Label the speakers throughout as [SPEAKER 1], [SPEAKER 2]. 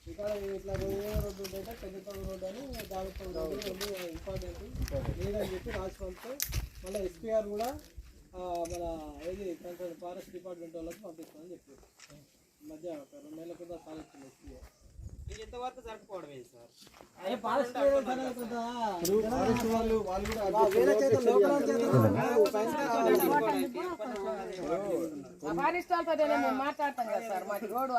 [SPEAKER 1] ఇక్కడ ఇట్లా రోడ్డు ఉంటే పెద్దపల్లి రోడ్డు అని దానిపల్లి రోడ్డు రెండు ఇంపార్టెంట్ లేదని చెప్పి రాష్ట్రంతో మళ్ళీ ఎస్పీఆర్ కూడా మన ఏది కొంచెం ఫారెస్ట్ డిపార్ట్మెంట్ వాళ్ళకి పంపిస్తామని చెప్పారు. మధ్య 2 నెలల కింద సాధించింది ఎస్పీఆర్.
[SPEAKER 2] ఇంతవరకు జరగకపోవడం ఏంటి సార్?
[SPEAKER 1] ఫారెస్ట్ వాళ్ళు
[SPEAKER 3] మాట్లాడతాం కదా సార్. మాకు రోడ్డు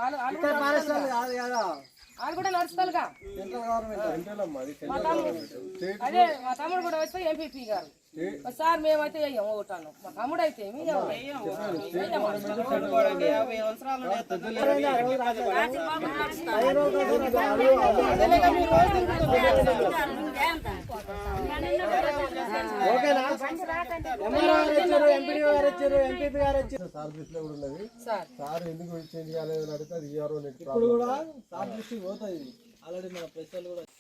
[SPEAKER 3] వాళ్ళు కూడా నడుస్తారుగా. అదే మా తమ్ముడు కూడా వస్తే ఎంపీపీ గారు సార్ మేమైతే వేయం ఓటాను. మా తమ్ముడు అయితే
[SPEAKER 1] ఇప్పుడు కూడా సార్ దృష్టికి పోతుంది. ఆల్రెడీ మన ప్రెస్లు కూడా పెట్టిద్దాం.